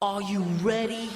Are you ready?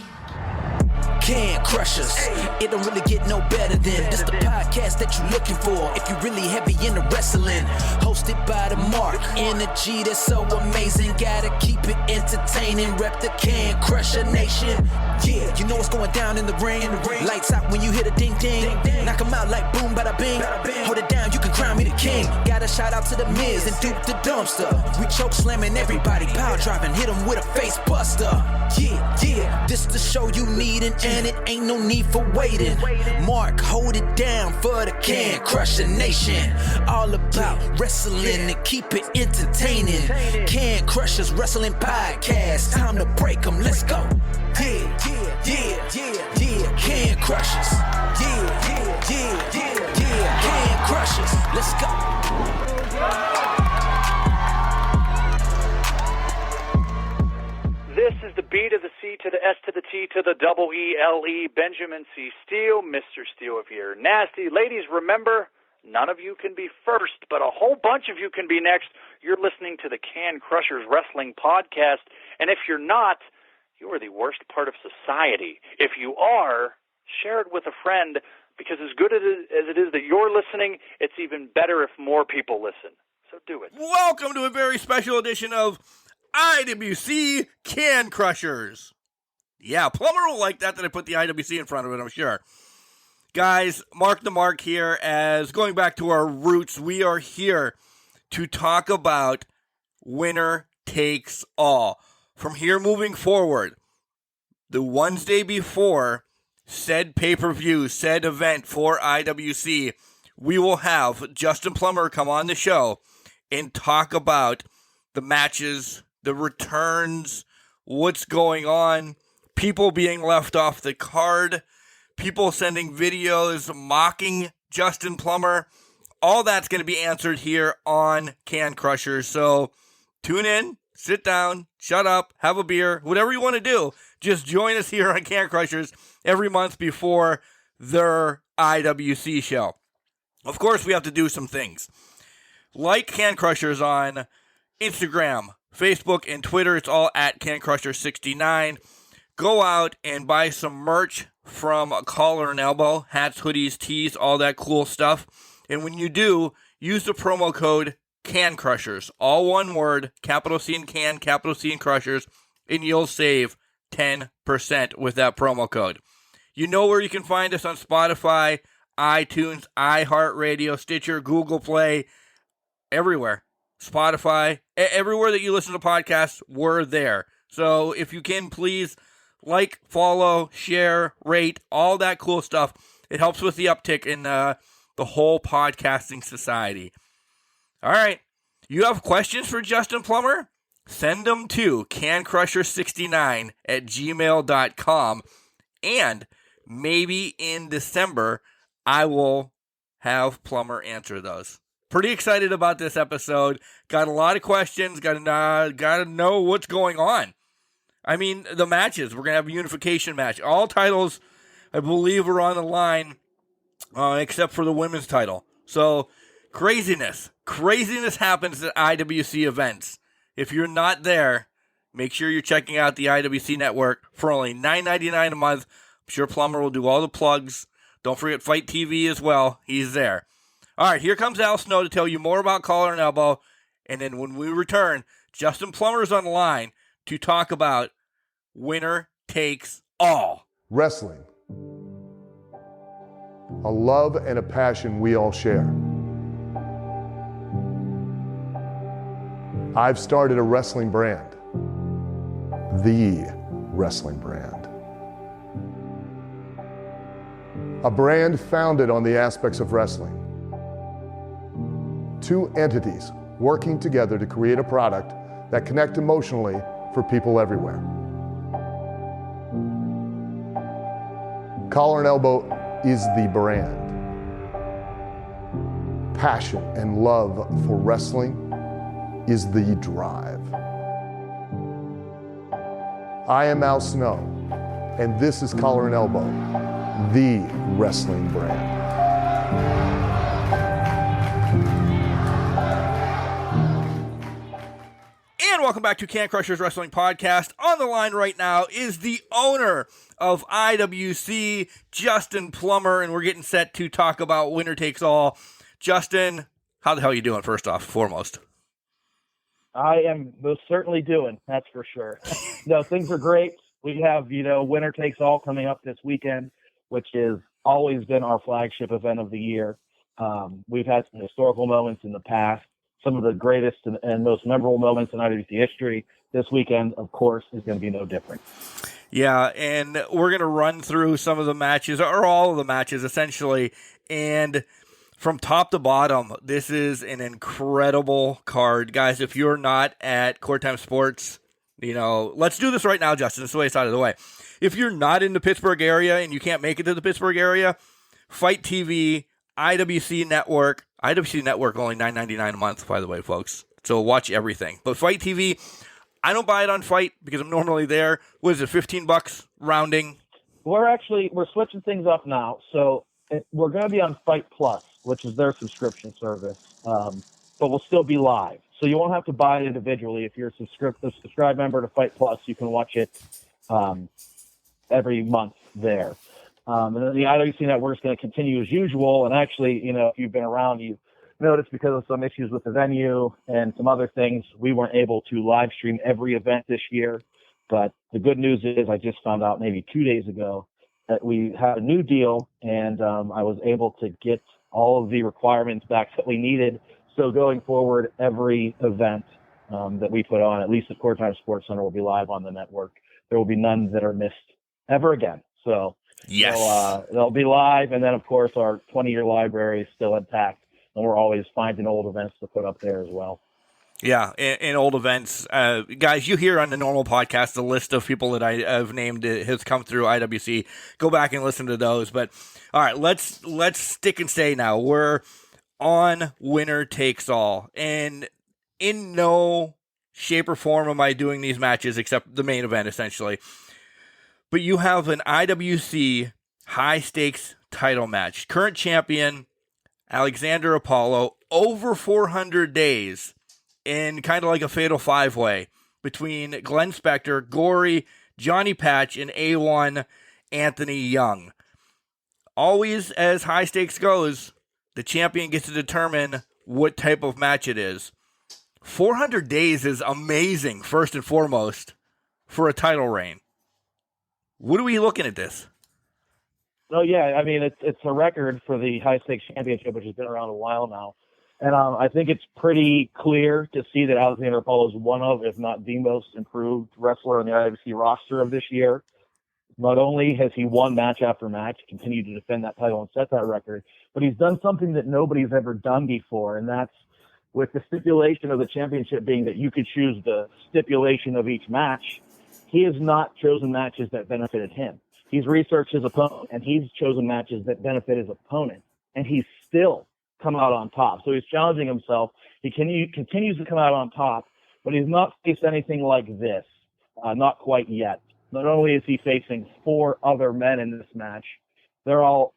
Can Crushers. It don't really get no better than this the podcast that you're looking for if you're really heavy into wrestling. Hosted by the Mark. Energy that's so amazing. Gotta keep it entertaining. Rep the Can Crusher Nation. Yeah, you know what's going down in the ring. Lights out when you hit a ding ding. Knock them out like boom bada bing. Hold it down, you can crown me the king. Got a shout out to the Miz and Duke the Dumpster. We choke slamming everybody. Power driving, hit them with a face buster. Yeah, this the show you need and it ain't no need for waiting. Mark, hold it down for the Can Crusher Nation. All about wrestling and keep it entertaining. Can Crushers Wrestling Podcast. Time to break them, let's go. Yeah. Can Crushers. Yeah. Can Crushers. Let's go. This is the B to the C to the S to the T to the double E-L-E, Benjamin C. Steele, Mr. Steele if you're nasty. Ladies, remember, none of you can be first, but a whole bunch of you can be next. You're listening to the Can Crushers Wrestling Podcast, and if you're not, you are the worst part of society. If you are, share it with a friend, because as good as it is that you're listening, it's even better if more people listen. So do it. Welcome to a very special edition of IWC Can Crushers. Yeah, Plummer will like that I put the IWC in front of it, I'm sure. Guys, Mark the Mark here, as going back to our roots, we are here to talk about winner takes all. From here moving forward, the Wednesday before said pay-per-view, said event for IWC, we will have Justin Plummer come on the show and talk about the matches, the returns, what's going on, people being left off the card, people sending videos mocking Justin Plummer. All that's going to be answered here on Can Crushers. So tune in, sit down, shut up, have a beer, whatever you want to do. Just join us here on Can Crushers every month before their IWC show. Of course, we have to do some things. Like Can Crushers on Instagram, Facebook, and Twitter. It's all at CanCrusher69. Go out and buy some merch from Collar and Elbow, hats, hoodies, tees, all that cool stuff. And when you do, use the promo code CANCRUSHERS, all one word, capital C in Can, capital C in Crushers, and you'll save 10% with that promo code. You know where you can find us on Spotify, iTunes, iHeartRadio, Stitcher, Google Play, everywhere. Spotify, everywhere that you listen to podcasts, we're there. So if you can, please like, follow, share, rate, all that cool stuff. It helps with the uptick in the whole podcasting society. All right. You have questions for Justin Plummer? Send them to cancrusher69@gmail.com. And maybe in December, I will have Plummer answer those. Pretty excited about this episode. Got a lot of questions. Got to know what's going on. I mean, the matches. We're going to have a unification match. All titles, I believe, are on the line, except for the women's title. So, craziness. Craziness happens at IWC events. If you're not there, make sure you're checking out the IWC network for only $9.99 a month. I'm sure Plummer will do all the plugs. Don't forget Fight TV as well. He's there. All right, here comes Al Snow to tell you more about Collar and Elbow. And then when we return, Justin Plummer's on the line to talk about winner takes all. Wrestling. A love and a passion we all share. I've started a wrestling brand. The wrestling brand. A brand founded on the aspects of wrestling. Two entities working together to create a product that connect emotionally for people everywhere. Collar and Elbow is the brand. Passion and love for wrestling is the drive. I am Al Snow, and this is Collar and Elbow, the wrestling brand. welcome back to Can Crushers Wrestling Podcast. On the line right now is the owner of IWC, Justin Plummer, and we're getting set to talk about Winner Takes All. Justin, how the hell are you doing, first off, foremost? I am most certainly doing, that's for sure. No, things are great. We have, Winner Takes All coming up this weekend, which has always been our flagship event of the year. We've had some historical moments in the past, some of the greatest and most memorable moments in IWC history. This weekend, of course, is going to be no different. Yeah, and we're going to run through some of the matches, or all of the matches, essentially, and from top to bottom, this is an incredible card. Guys, if you're not at Court Time Sports, let's do this right now, Justin. This is the way it's out of the way. If you're not in the Pittsburgh area and you can't make it to the Pittsburgh area, Fight TV, IWC Network only $9.99 a month, by the way, folks. So watch everything. But Fight TV, I don't buy it on Fight because I'm normally there. What is it, $15 rounding? We're switching things up now. So we're going to be on Fight Plus, which is their subscription service, but we'll still be live. So you won't have to buy it individually. If you're a subscribed member to Fight Plus, you can watch it every month there. And then the IWC Network is going to continue as usual. And actually, if you've been around, you've noticed because of some issues with the venue and some other things, we weren't able to live stream every event this year. But the good news is I just found out maybe 2 days ago that we had a new deal, and I was able to get all of the requirements back that we needed. So going forward, every event that we put on, at least at Court Time Sports Center, will be live on the network. There will be none that are missed ever again. So yes, they'll be live, and then of course our 20-year library is still intact, and we're always finding old events to put up there as well. Yeah, and old events. Guys, you hear on the normal podcast the list of people that I have named has come through IWC. Go back and listen to those. But all right, let's stick and stay now. We're on Winner Takes All, and in no shape or form am I doing these matches except the main event, essentially. But you have an IWC high-stakes title match. Current champion, Alexander Apollo, over 400 days in kind of like a fatal five-way between Glenn Spector, Gory, Johnny Patch, and A1 Anthony Young. Always, as high stakes goes, the champion gets to determine what type of match it is. 400 days is amazing, first and foremost, for a title reign. What are we looking at this? Oh, yeah. I mean, it's a record for the high stakes championship, which has been around a while now. And I think it's pretty clear to see that Alexander Apollo is one of, if not the most improved wrestler on the IWC roster of this year. Not only has he won match after match, continued to defend that title and set that record, but he's done something that nobody's ever done before, and that's with the stipulation of the championship being that you could choose the stipulation of each match. He has not chosen matches that benefited him. He's researched his opponent, and he's chosen matches that benefit his opponent, and he's still come out on top. So he's challenging himself. He continues to come out on top, but he's not faced anything like this, not quite yet. Not only is he facing 4 other men in this match, they're all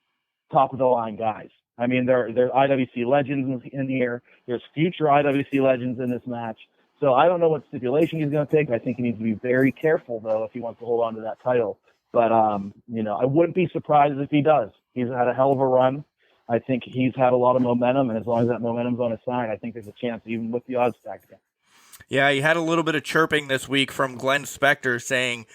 top-of-the-line guys. I mean, they're IWC legends in here. There's future IWC legends in this match. So I don't know what stipulation he's going to take. I think he needs to be very careful, though, if he wants to hold on to that title. But, I wouldn't be surprised if he does. He's had a hell of a run. I think he's had a lot of momentum, and as long as that momentum's on his side, I think there's a chance even with the odds stacked again. Yeah, he had a little bit of chirping this week from Glenn Spector saying,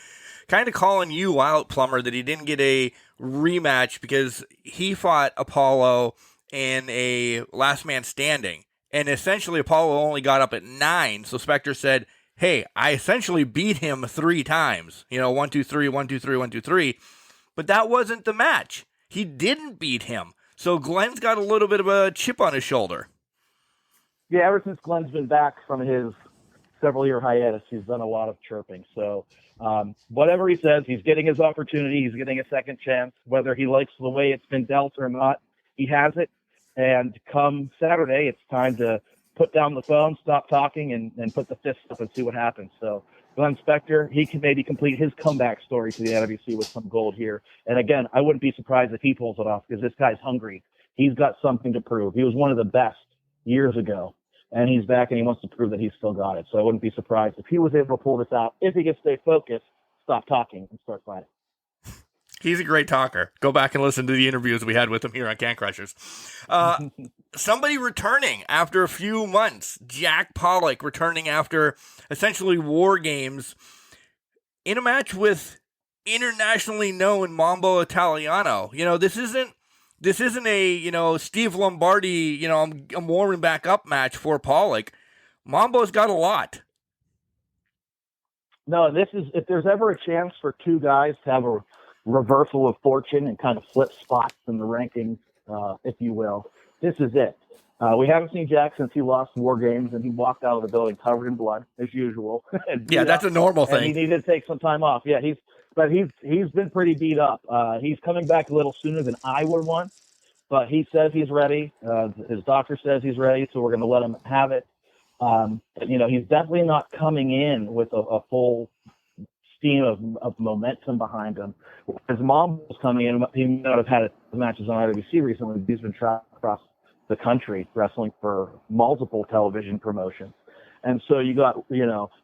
kind of calling you out, Plummer, that he didn't get a rematch because he fought Apollo in a last man standing. And essentially Apollo only got up at 9. So Spector said, hey, I essentially beat him 3 times. 1, 2, 3, 1, 2, 3, 1, 2, 3. But that wasn't the match. He didn't beat him. So Glenn's got a little bit of a chip on his shoulder. Yeah, ever since Glenn's been back from his several-year hiatus, he's done a lot of chirping. So whatever he says, he's getting his opportunity. He's getting a second chance. Whether he likes the way it's been dealt or not, he has it. And come Saturday, it's time to put down the phone, stop talking, and put the fist up and see what happens. So Glenn Spector, he can maybe complete his comeback story to the IWC with some gold here. And again, I wouldn't be surprised if he pulls it off because this guy's hungry. He's got something to prove. He was one of the best years ago. and he's back, and he wants to prove that he's still got it. So I wouldn't be surprised if he was able to pull this out. If he can stay focused, stop talking, and start fighting. He's a great talker. Go back and listen to the interviews we had with him here on Can Crushers. Somebody returning after a few months. Jack Pollock returning after essentially War Games in a match with internationally known Mambo Italiano. This isn't a, Steve Lombardi, I'm warming back up match for Pollock. Mambo's got a lot. No, this is, if there's ever a chance for two guys to have a reversal of fortune and kind of flip spots in the rankings, if you will, this is it. We haven't seen Jack since he lost War Games, and he walked out of the building covered in blood, as usual. Yeah, that's a normal thing. And he needed to take some time off. Yeah, he's been pretty beat up. He's coming back a little sooner than I would want, but he says he's ready. His doctor says he's ready, so we're going to let him have it. He's definitely not coming in with a full steam of momentum behind him. His mom was coming in. He may not have had matches on IWC recently. He's been traveling across the country wrestling for multiple television promotions. And so you got,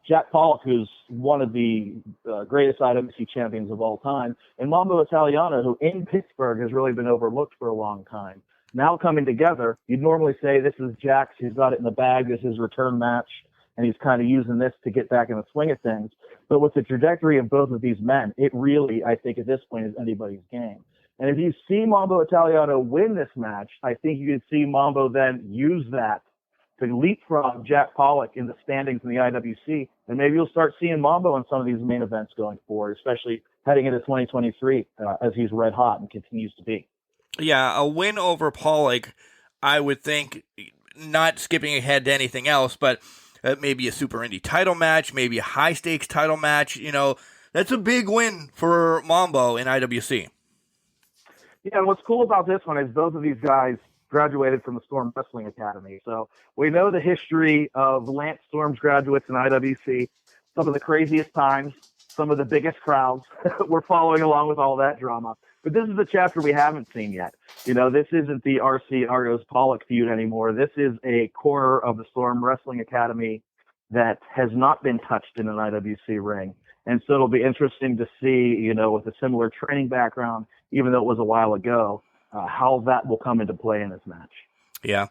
Jack Pollock, who's one of the greatest IWC champions of all time, and Mambo Italiano, who in Pittsburgh has really been overlooked for a long time. Now coming together, you'd normally say this is Jack's, he's got it in the bag, this is his return match, and he's kind of using this to get back in the swing of things. But with the trajectory of both of these men, it really, I think at this point, is anybody's game. And if you see Mambo Italiano win this match, I think you can see Mambo then use that to leapfrog Jack Pollock in the standings in the IWC, and maybe you'll start seeing Mambo in some of these main events going forward, especially heading into 2023 as he's red hot and continues to be. Yeah, a win over Pollock, I would think, not skipping ahead to anything else, but maybe a Super Indie title match, maybe a high-stakes title match. That's a big win for Mambo in IWC. Yeah, and what's cool about this one is both of these guys graduated from the Storm Wrestling Academy. So we know the history of Lance Storm's graduates in IWC, some of the craziest times, some of the biggest crowds. We're following along with all that drama. But this is the chapter we haven't seen yet. This isn't the RC Argos Pollock feud anymore. This is a corner of the Storm Wrestling Academy that has not been touched in an IWC ring. And so it'll be interesting to see, with a similar training background, even though it was a while ago, how that will come into play in this match. Yeah.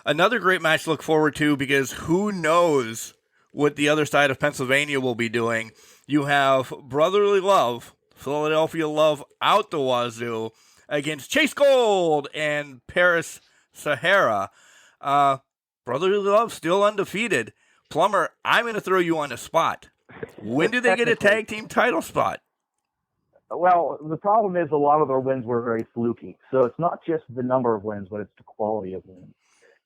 Another great match to look forward to, because who knows what the other side of Pennsylvania will be doing. You have Brotherly Love, Philadelphia Love out the wazoo, against Chase Gold and Paris Sahara. Brotherly Love still undefeated. Plummer, I'm going to throw you on the spot. When do they get a tag team title spot? Well, the problem is a lot of their wins were very fluky. So it's not just the number of wins, but it's the quality of wins.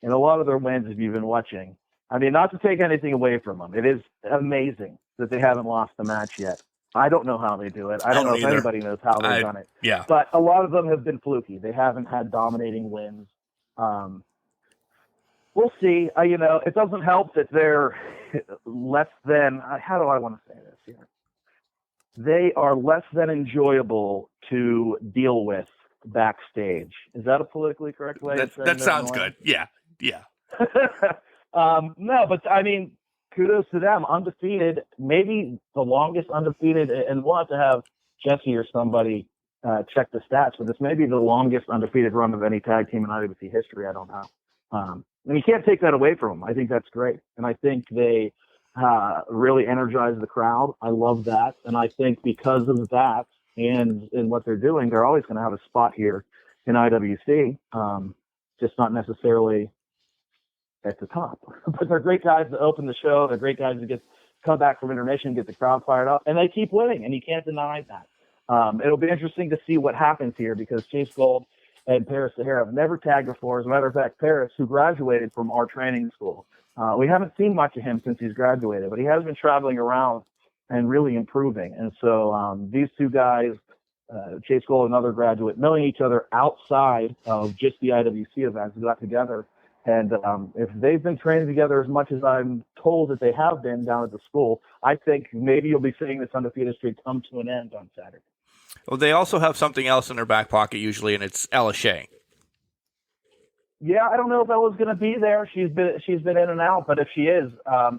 And a lot of their wins, if you've been watching, not to take anything away from them, it is amazing that they haven't lost a match yet. I don't know how they do it. I don't know if anybody knows how they've done it. Yeah. But a lot of them have been fluky. They haven't had dominating wins. We'll see. It doesn't help that they're less than, how do I want to say this here? They are less than enjoyable to deal with backstage. Is that a politically correct way of saying that? Sounds good. Yeah. No, but kudos to them. Undefeated, maybe the longest undefeated, and we'll have to have Jesse or somebody check the stats, but this may be the longest undefeated run of any tag team in IWC history. I don't know. And you can't take that away from them. I think that's great. And I think they really energize the crowd. I love that. And I think because of that and in what they're doing, they're always going to have a spot here in IWC, just not necessarily at the top. But they're great guys to open the show. They're great guys to come back from intermission, get the crowd fired up, and they keep winning, and you can't deny that. It'll be interesting to see what happens here, because Chase Gold and Paris Sahara have never tagged before. As a matter of fact, Paris, who graduated from our training school, we haven't seen much of him since he's graduated, but he has been traveling around and really improving. And so these two guys, Chase Gold, another graduate, knowing each other outside of just the IWC events, got together. And if they've been training together as much as I'm told that they have been down at the school, I think maybe you'll be seeing this undefeated streak come to an end on Saturday. Well, they also have something else in their back pocket usually, and it's LSA. Yeah, I don't know if Ella's going to be there. She's been in and out, but if she is,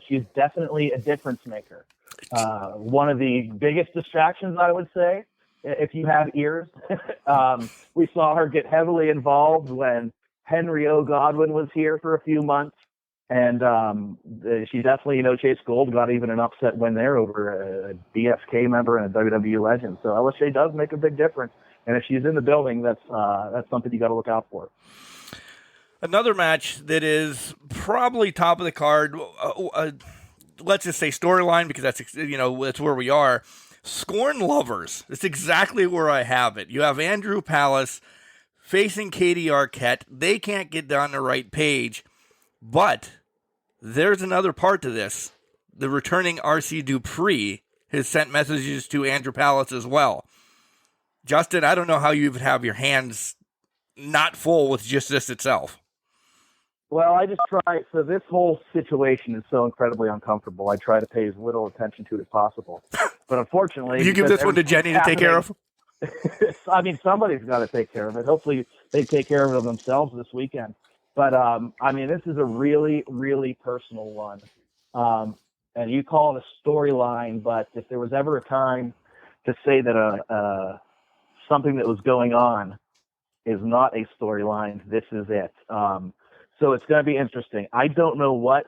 she's definitely a difference maker. One of the biggest distractions, I would say, if you have ears. We saw her get heavily involved when Henry O. Godwin was here for a few months, and she definitely, Chase Gold got even an upset win there over a BSK member and a WWE legend. So Ella Shea does make a big difference, and if she's in the building, that's something you got to look out for. Another match that is probably top of the card, let's just say storyline, because that's where we are. Scorn Lovers. That's exactly where I have it. You have Andrew Palace facing Katie Arquette. They can't get down the right page, but there's another part to this. The returning RC Dupree has sent messages to Andrew Palace as well. Justin, I don't know how you would have your hands not full with just this itself. Well, I just try. So this whole situation is so incredibly uncomfortable. I try to pay as little attention to it as possible. But unfortunately, you give this one to Jenny to take care of? I mean, somebody's got to take care of it. Hopefully, they take care of it themselves this weekend. But this is a really, really personal one. And you call it a storyline, but if there was ever a time to say that something that was going on is not a storyline, this is it. So it's going to be interesting. I don't know what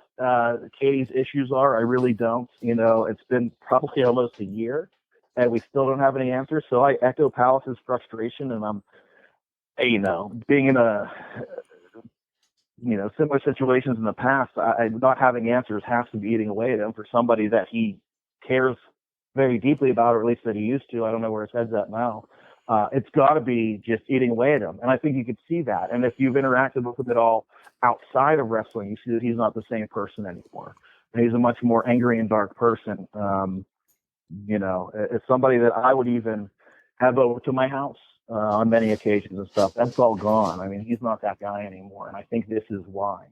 Katie's issues are. I really don't. It's been probably almost a year, and we still don't have any answers. So I echo Palace's frustration, and I'm, being in similar situations in the past, not having answers has to be eating away at him for somebody that he cares very deeply about, or at least that he used to. I don't know where his head's at now. It's got to be just eating away at him. And I think you could see that. And if you've interacted with him at all outside of wrestling, you see that he's not the same person anymore. And he's a much more angry and dark person. It's somebody that I would even have over to my house on many occasions and stuff. That's all gone. I mean, he's not that guy anymore. And I think this is why.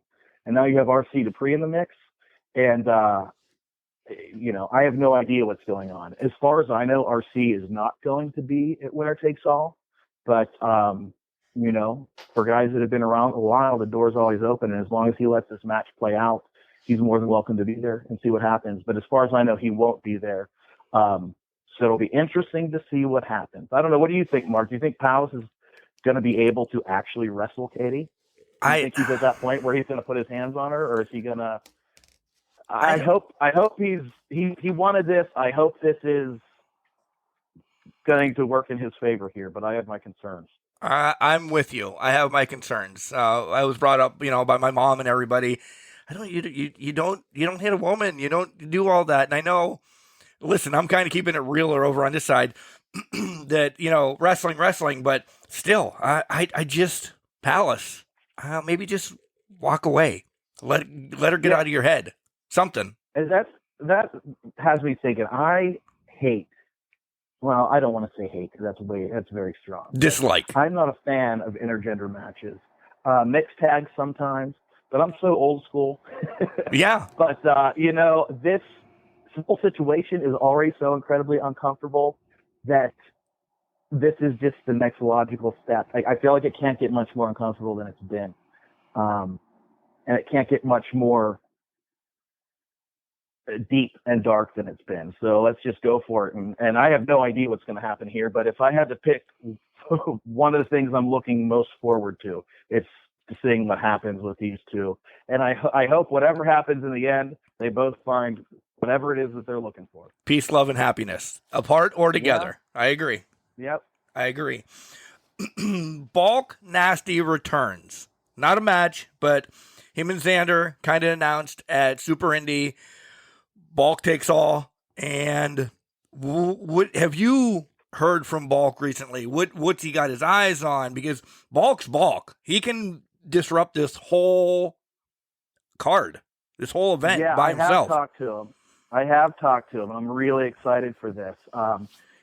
And now you have RC Dupree in the mix. And, I have no idea what's going on. As far as I know, RC is not going to be at Winner Takes All. But, for guys that have been around a while, the door's always open. And as long as he lets this match play out, he's more than welcome to be there and see what happens. But as far as I know, he won't be there. So it'll be interesting to see what happens. I don't know. What do you think, Mark? Do you think Palace is going to be able to actually wrestle Katie? Do you think he's at that point where he's going to put his hands on her, or is he going to... I hope he wanted this. I hope this is going to work in his favor here, but I have my concerns. I'm with you. I have my concerns. I was brought up, by my mom and everybody. You don't hit a woman. You don't do all that. And I know, listen, I'm kind of keeping it realer over on this side that, wrestling, but still, I just, Palace, maybe just walk away. Let her get out of your head. Something. And that has me thinking. I don't want to say hate because that's very strong. Dislike. I'm not a fan of intergender matches. Mixed tags sometimes, but I'm so old school. Yeah. But this whole situation is already so incredibly uncomfortable that this is just the next logical step. I feel like it can't get much more uncomfortable than it's been, and it can't get much more deep and dark than it's been. So let's just go for it. And I have no idea what's going to happen here, but if I had to pick one of the things I'm looking most forward to, it's seeing what happens with these two. And I hope whatever happens in the end, they both find whatever it is that they're looking for. Peace, love, and happiness. Apart or together. Yeah. I agree. Yep. I agree. Bulk Nasty returns. Not a match, but him and Xander kind of announced at Super Indy. Bulk takes all, and what have you heard from Bulk recently? What's he got his eyes on? Because Bulk's Bulk. He can disrupt this whole card, this whole event by himself. I have talked to him. I'm really excited for this.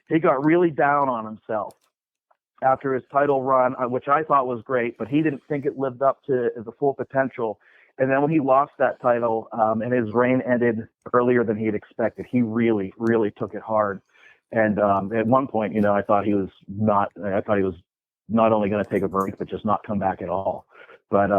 He got really down on himself after his title run, which I thought was great, but he didn't think it lived up to the full potential. And then when he lost that title and his reign ended earlier than he had expected, he really, really took it hard. And at one point, I thought he was not only going to take a break, but just not come back at all. But,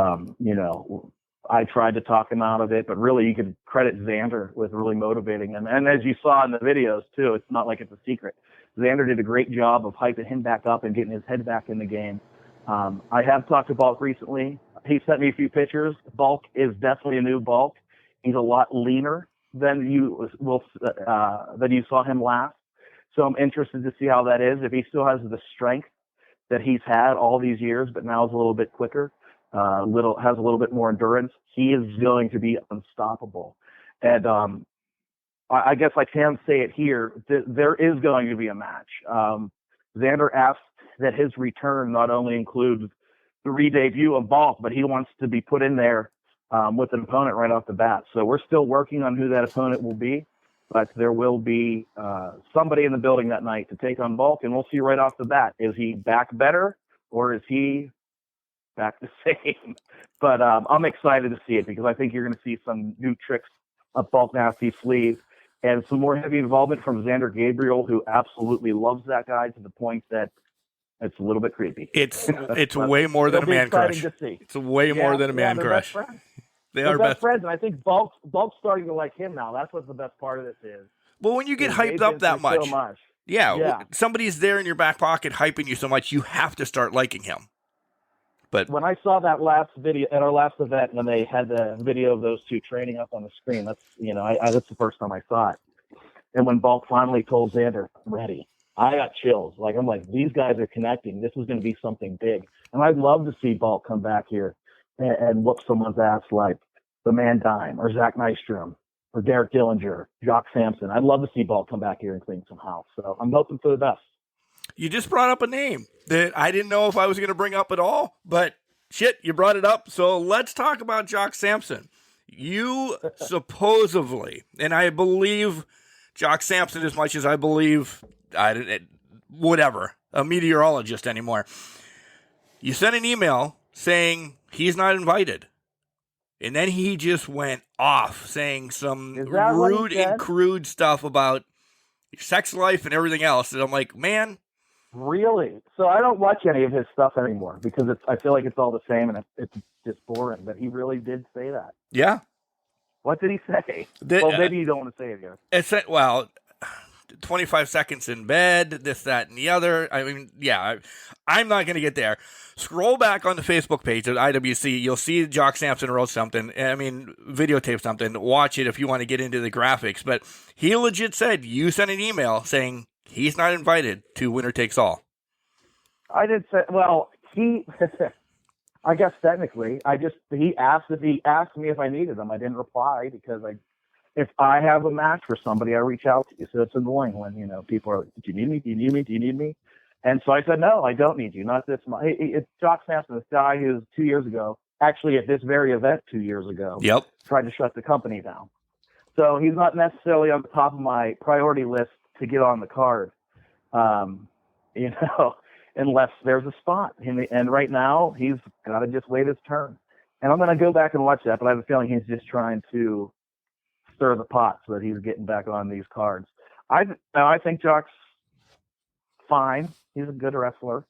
I tried to talk him out of it, but really you could credit Xander with really motivating him. And as you saw in the videos too, it's not like it's a secret. Xander did a great job of hyping him back up and getting his head back in the game. I have talked to Bulk recently. He sent me a few pictures. Bulk is definitely a new Bulk. He's a lot leaner than you saw him last. So I'm interested to see how that is. If he still has the strength that he's had all these years, but now is a little bit quicker, has a little bit more endurance, he is going to be unstoppable. And I guess I can say it here. There is going to be a match. Xander asked that his return not only includes the re-debut of Bulk, but he wants to be put in there with an opponent right off the bat. So we're still working on who that opponent will be, but there will be somebody in the building that night to take on Bulk, and we'll see right off the bat. Is he back better, or is he back the same? But I'm excited to see it, because I think you're going to see some new tricks up Bulk Nasty's sleeve, and some more heavy involvement from Xander Gabriel, who absolutely loves that guy to the point that it's a little bit creepy. It's way more than a man crush. It's way more than a man crush. They are best friends, and I think Bulk's starting to like him now. That's what the best part of this is. Well, when you get hyped up that much, somebody's there in your back pocket hyping you so much, you have to start liking him. But when I saw that last video at our last event, when they had the video of those two training up on the screen, that's the first time I saw it. And when Bulk finally told Xander, "I'm ready," I got chills. I'm like, these guys are connecting. This is going to be something big. And I'd love to see Bulk come back here and whoop someone's ass like the Man Dime or Zach Nystrom or Derek Dillinger, Jock Sampson. I'd love to see Bulk come back here and clean some house. So I'm hoping for the best. You just brought up a name that I didn't know if I was going to bring up at all, but shit, you brought it up. So let's talk about Jock Sampson. You supposedly, and I believe Jock Sampson as much as I believe, a meteorologist anymore. You sent an email saying he's not invited. And then he just went off saying some rude and crude stuff about your sex life and everything else. And I'm like, man. Really? So I don't watch any of his stuff anymore, because I feel like it's all the same and it's just boring. But he really did say that. Yeah. What did he say? Maybe you don't want to say it here. 25 seconds in bed, this, that, and the other. I mean, yeah, I'm not going to get there. Scroll back on the Facebook page of IWC. You'll see Jock Sampson wrote something. I mean, videotape something. Watch it if you want to get into the graphics. But he legit said you sent an email saying he's not invited to Winner Takes All. I did say, I guess technically, he asked me if I needed him. I didn't reply because if I have a match for somebody, I reach out to you. So it's annoying when, people are like, "Do you need me? Do you need me? Do you need me?" And so I said, "No, I don't need you. Not this month." It's Jock Sampson, this guy who 2 years ago, actually at this very event 2 years ago, tried to shut the company down. So he's not necessarily on the top of my priority list to get on the card, unless there's a spot. And right now, he's got to just wait his turn. And I'm going to go back and watch that, but I have a feeling he's just trying to stir the pot so that he's getting back on these cards. I think Jock's fine. He's a good wrestler.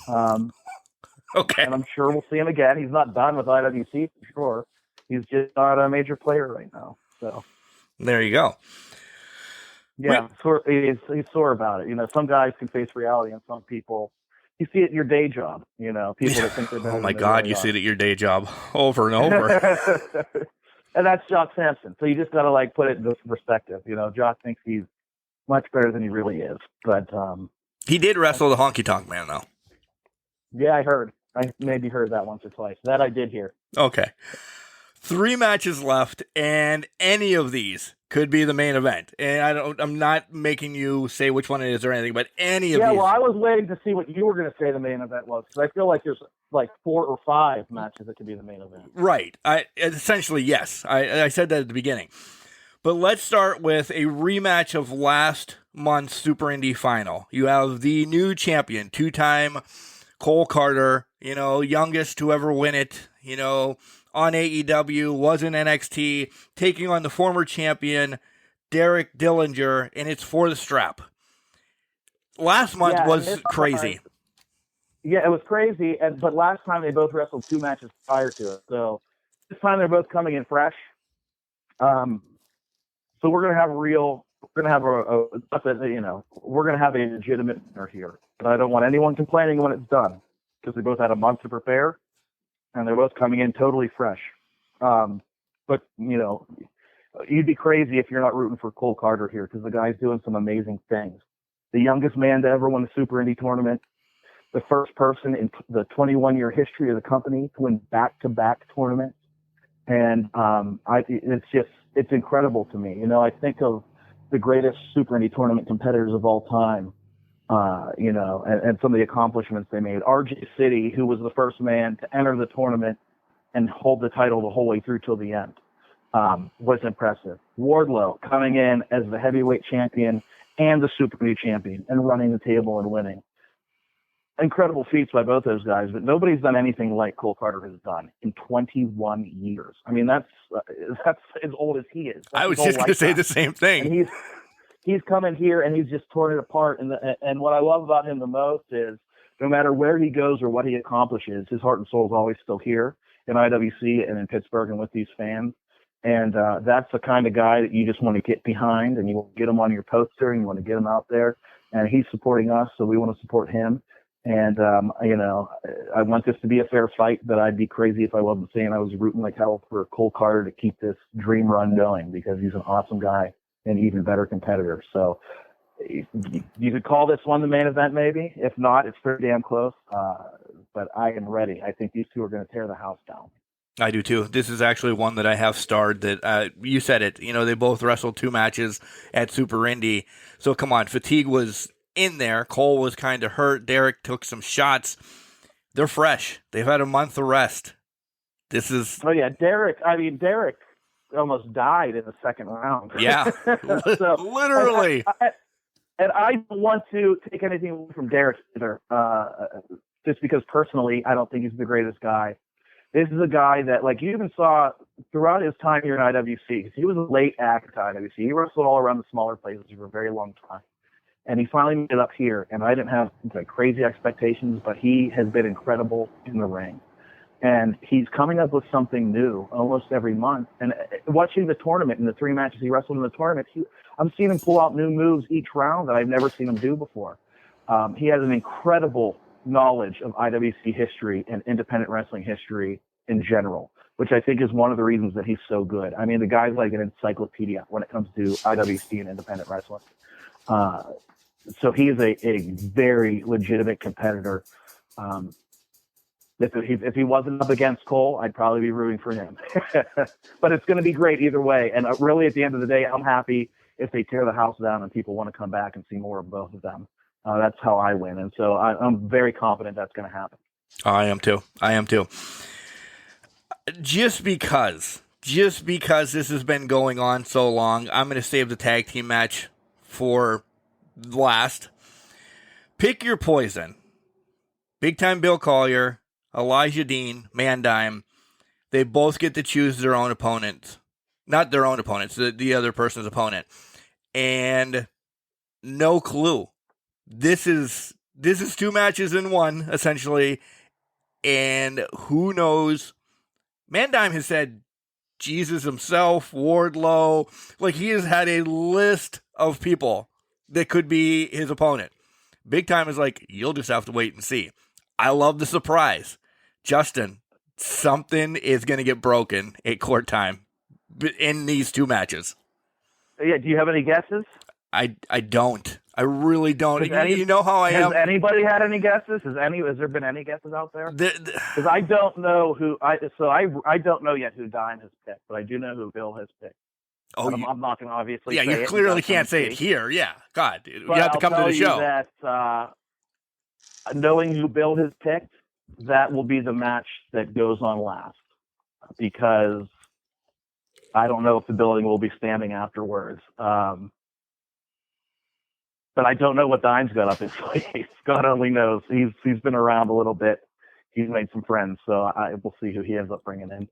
Okay. And I'm sure we'll see him again. He's not done with IWC for sure. He's just not a major player right now. So there you go. Yeah, he's sore about it. Some guys can face reality, and some people, you see it in your day job. People that think they're better. Oh my God, you see it at your day job over and over. And that's Jock Sampson. So you just got to put it into perspective. Jock thinks he's much better than he really is. But he did wrestle the Honky Tonk Man, though. Yeah, I heard. I maybe heard that once or twice. That I did hear. Okay. 3 matches left, and any of these could be the main event. And I'm not making you say which one it is or anything, but any of these. Yeah, well, I was waiting to see what you were going to say the main event was, because I feel like there's 4 or 5 matches that could be the main event. Right. Essentially, yes. I said that at the beginning. But let's start with a rematch of last month's Super Indy final. You have the new champion, 2-time Cole Carter, youngest to ever win it, on AEW, was in NXT, taking on the former champion, Derek Dillinger, and it's for the strap. Last month was crazy. Yeah, it was crazy. But last time they both wrestled 2 matches prior to it. So this time they're both coming in fresh. So we're gonna have we're gonna have a legitimate winner here. But I don't want anyone complaining when it's done, because they both had a month to prepare, and they're both coming in totally fresh. But you'd be crazy if you're not rooting for Cole Carter here, because the guy's doing some amazing things. The youngest man to ever win a Super Indie tournament, the first person in the 21-year history of the company to win back-to-back tournaments. And it's incredible to me. I think of the greatest Super Indie tournament competitors of all time, and some of the accomplishments they made. RJ City, who was the first man to enter the tournament and hold the title the whole way through till the end, was impressive. Wardlow coming in as the heavyweight champion and the Super Indie champion and running the table and winning. Incredible feats by both those guys, but nobody's done anything like Cole Carter has done in 21 years. I mean, that's as old as he is. I was just going to say the same thing. And he's come in here and he's just torn it apart. And what I love about him the most is, no matter where he goes or what he accomplishes, his heart and soul is always still here in IWC and in Pittsburgh and with these fans. And that's the kind of guy that you just want to get behind, and you want to get him on your poster, and you want to get him out there. And he's supporting us, so we want to support him. And, I want this to be a fair fight, but I'd be crazy if I wasn't saying I was rooting like hell for Cole Carter to keep this dream run going, because he's an awesome guy and even better competitor. So you could call this one the main event, maybe. If not, it's pretty damn close. But I am ready. I think these two are going to tear the house down. I do too. This is actually one that I have starred that, you said it, they both wrestled 2 matches at Super Indie. So come on, fatigue was in there. Cole was kind of hurt. Derek took some shots. They're fresh. They've had a month of rest. This is... Oh, yeah, Derek almost died in the second round. Yeah, so, literally. And I don't want to take anything away from Derek either, just because personally I don't think he's the greatest guy. This is a guy that, like, you even saw throughout his time here in IWC, because he was a late act to IWC. He wrestled all around the smaller places for a very long time. And he finally made it up here, and I didn't have crazy expectations, but he has been incredible in the ring. And he's coming up with something new almost every month. And watching the tournament and the 3 matches he wrestled in the tournament, I'm seeing him pull out new moves each round that I've never seen him do before. He has an incredible knowledge of IWC history and independent wrestling history in general, which I think is one of the reasons that he's so good. I mean, the guy's like an encyclopedia when it comes to IWC and independent wrestling. So he is a very legitimate competitor. If he wasn't up against Cole, I'd probably be rooting for him. But it's going to be great either way. And really, at the end of the day, I'm happy if they tear the house down and people want to come back and see more of both of them. That's how I win. And so I'm very confident that's going to happen. I am too. Just because this has been going on so long, I'm going to save the tag team match for last. Pick your poison. Big Time Bill Collier, Elijah Dean, Mandime. They both get to choose their own opponents. Not their own opponents, the other person's opponent. And no clue. This is 2 matches in one, essentially. And who knows? Mandime has said Jesus himself, Wardlow. Like, he has had a list of people that could be his opponent. Big Time is like, you'll just have to wait and see. I love the surprise. Justin, something is going to get broken at court time in these 2 matches. Yeah, do you have any guesses? I don't. I really don't. You know how I am. Has anybody had any guesses? Has there been any guesses out there? Because I don't know who. I don't know yet who Dime has picked, but I do know who Bill has picked. Oh, I'm not going to obviously. Yeah, say you it. clearly can't say it here. Yeah, God, you but have to come to the show. That knowing who Bill has picked, that will be the match that goes on last, because I don't know if the building will be standing afterwards. But I don't know what Dime's got up his sleeve. God only knows. He's been around a little bit. He's made some friends, so we'll see who he ends up bringing in.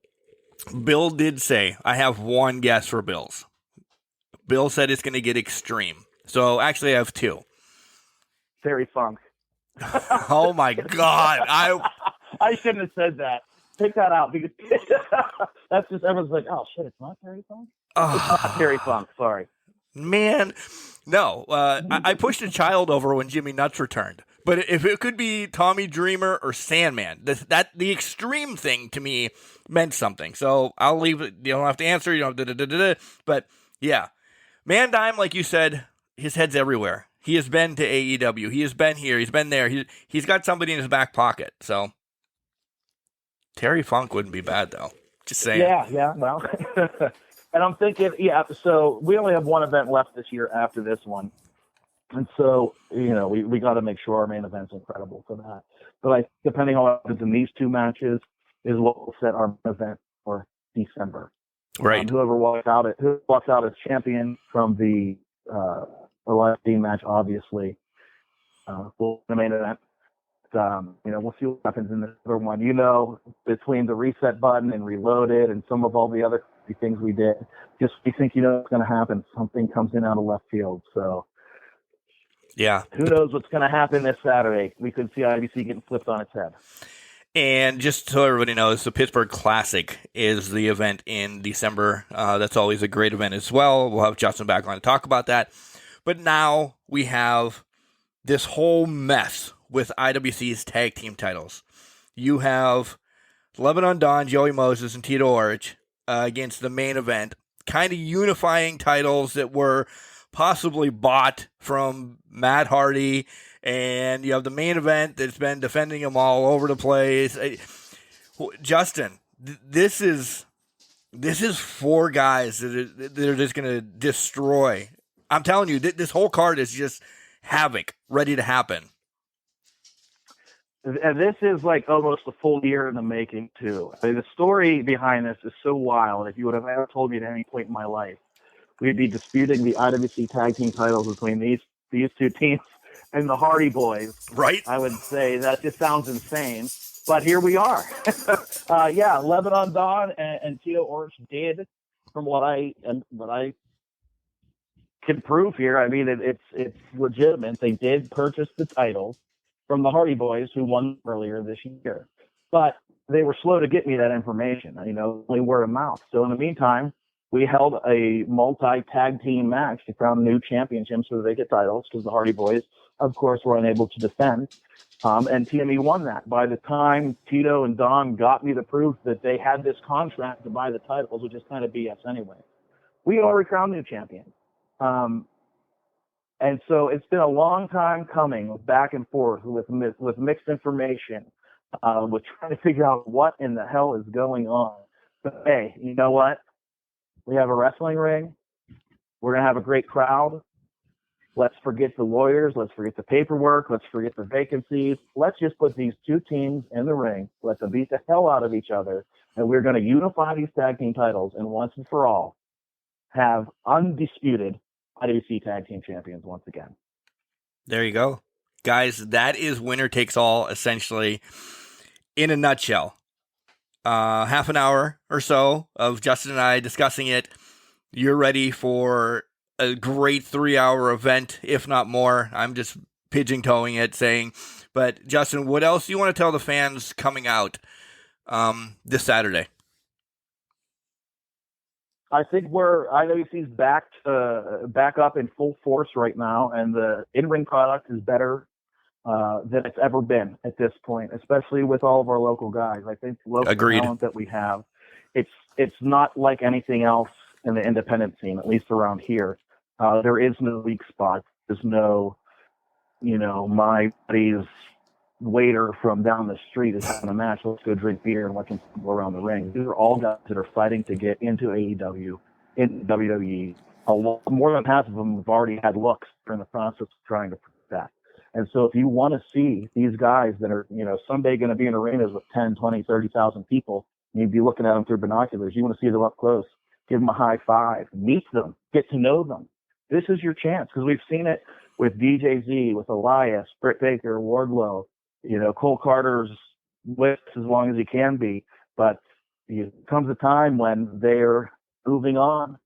Bill did say, I have one guess for Bill's. Bill said it's going to get extreme. So actually I have 2. Terry Funk. Oh my God! I shouldn't have said that. Take that out because that's just everyone's like, oh shit, it's not Terry Funk. It's not Terry Funk. Sorry, Man, no. I pushed a child over when Jimmy Nuts returned. But if it could be Tommy Dreamer or Sandman, the extreme thing to me meant something. So I'll leave it. You don't have to answer. You don't. But yeah, Mandime, like you said, his head's everywhere. He has been to AEW. He has been here. He's been there. He's got somebody in his back pocket. So Terry Funk wouldn't be bad though. Just saying. Yeah. Well, and I'm thinking, yeah. So we only have one event left this year after this one. And so, we got to make sure our main event's incredible for that. But depending on what happens in these two matches is what will set our event for December. Right. Whoever walks out as champion from the Alliance team match, obviously, will the main event. We'll see what happens in this other one. Between the reset button and Reloaded and some of all the other things we did, we think what's going to happen. Something comes in out of left field. So. Yeah. Who knows what's going to happen this Saturday? We could see IWC getting flipped on its head. And just so everybody knows, the Pittsburgh Classic is the event in December. That's always a great event as well. We'll have Justin back on to talk about that. But now we have this whole mess with IWC's tag team titles. You have Lebanon Dawn, Joey Moses, and Tito Orich against the main event, kind of unifying titles that were possibly bought from Matt Hardy, and you have the main event that's been defending them all over the place. Justin, this is four guys that are just going to destroy. I'm telling you, this whole card is just havoc, ready to happen. And this is like almost a full year in the making, too. I mean, the story behind this is so wild. If you would have ever told me at any point in my life, we'd be disputing the IWC tag team titles between these two teams and the Hardy Boys. Right. I would say that just sounds insane, but here we are. Lebanon Dawn and Tito Orich did, from what I can prove here. I mean, it's legitimate. They did purchase the titles from the Hardy Boys, who won earlier this year, but they were slow to get me that information. Only word of mouth. So in the meantime, we held a multi-tag team match to crown new championships for the vacant titles because the Hardy Boys, of course, were unable to defend. And TME won that. By the time Tito and Don got me the proof that they had this contract to buy the titles, which is kind of BS anyway, we already crowned new champions. And so it's been a long time coming, back and forth with mixed information, with trying to figure out what in the hell is going on. But hey, you know what? We have a wrestling ring. We're going to have a great crowd. Let's forget the lawyers. Let's forget the paperwork. Let's forget the vacancies. Let's just put these two teams in the ring. Let them beat the hell out of each other. And we're going to unify these tag team titles and once and for all have undisputed IWC tag team champions once again. There you go. Guys, that is winner takes all, essentially, in a nutshell. Half an hour or so of Justin and I discussing it. You're ready for a great 3-hour event, if not more. I'm just pigeon-toeing it, saying. But, Justin, what else do you want to tell the fans coming out this Saturday? I think IWC's back up in full force right now, and the in-ring product is better than it's ever been at this point, especially with all of our local guys. I think the local talent that we have, it's not like anything else in the independent scene, at least around here. There is no weak spot. There's no, my buddy's waiter from down the street is having a match. Let's go drink beer and watch him go around the ring. These are all guys that are fighting to get into AEW, into WWE. More than half of them have already had looks during the process of trying to prove that. And so if you want to see these guys that are, someday going to be in arenas with 10, 20, 30,000 people, you'd be looking at them through binoculars. You want to see them up close, give them a high five, meet them, get to know them. This is your chance, because we've seen it with DJZ, with Elias, Britt Baker, Wardlow, Cole Carter's with as long as he can be. But it comes a time when they're moving on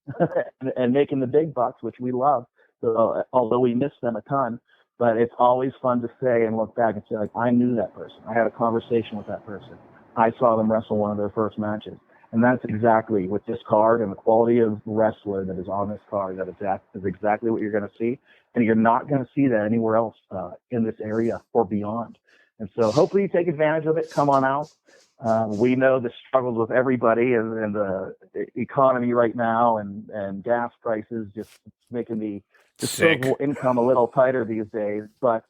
and making the big bucks, which we love. So, although we miss them a ton, But it's always fun to say and look back and say, like, I knew that person. I had a conversation with that person. I saw them wrestle one of their first matches. And that's exactly with this card and the quality of wrestler that is on this card. That is exactly what you're going to see. And you're not going to see that anywhere else in this area or beyond. And so hopefully you take advantage of it. Come on out. We know the struggles with everybody and the economy right now and gas prices just making the disposable income a little tighter these days. But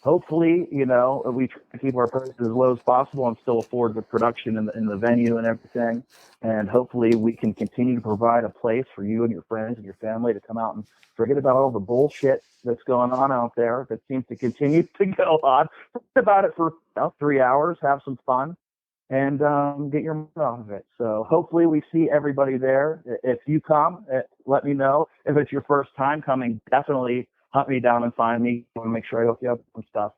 hopefully, we try to keep our prices as low as possible and still afford the production in the venue and everything. And hopefully we can continue to provide a place for you and your friends and your family to come out and forget about all the bullshit that's going on out there that seems to continue to go on. Forget about it for 3 hours, have some fun, and get your mind off of it. So hopefully we see everybody there. If you come, let me know. If it's your first time coming, definitely hunt me down and find me. I want to make sure I hook you up with some stuff.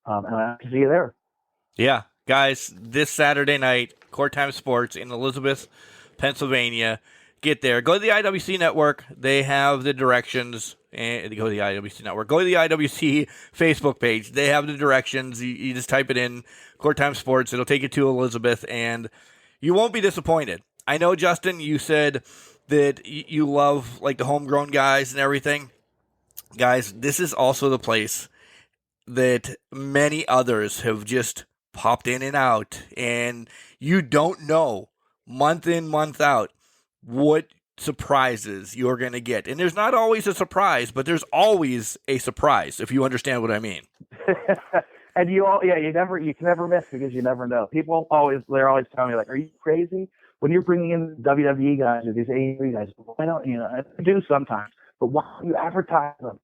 And I have to see you there. Yeah, guys, this Saturday night, Court Time Sports in Elizabeth, Pennsylvania. Get there. Go to the IWC Network. They have the directions. And go to the IWC Network. Go to the IWC Facebook page. They have the directions. You just type it in, Court Time Sports. It'll take you to Elizabeth, and you won't be disappointed. I know, Justin, you said that you love like the homegrown guys and everything. Guys, this is also the place that many others have just popped in and out, and you don't know month in, month out what surprises you're going to get. And there's not always a surprise, but there's always a surprise, if you understand what I mean. And you can never miss because you never know. They're always telling me, like, are you crazy? When you're bringing in WWE guys or these AEW guys, why don't, I do sometimes, but why don't you advertise them?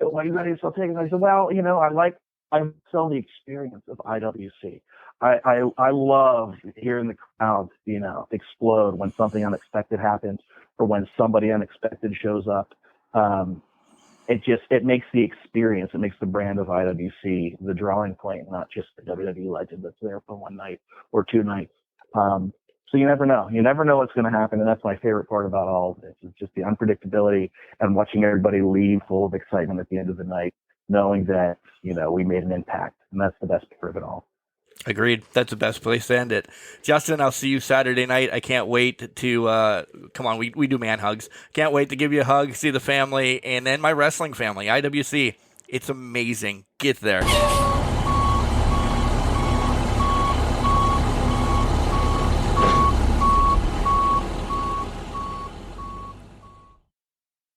Why you guys still taking them? I said, well, I sell the experience of IWC. I love hearing the crowd, explode when something unexpected happens or when somebody unexpected shows up. It makes the experience, it makes the brand of IWC the drawing point, not just the WWE legend that's there for one night or 2 nights. So you never know. You never know what's going to happen, and that's my favorite part about all of this. It's just the unpredictability and watching everybody leave full of excitement at the end of the night, knowing that, we made an impact, and that's the best part of it all. Agreed. That's the best place to end it. Justin, I'll see you Saturday night. I can't wait to, come on, we do man hugs. Can't wait to give you a hug, see the family, and then my wrestling family, IWC. It's amazing. Get there.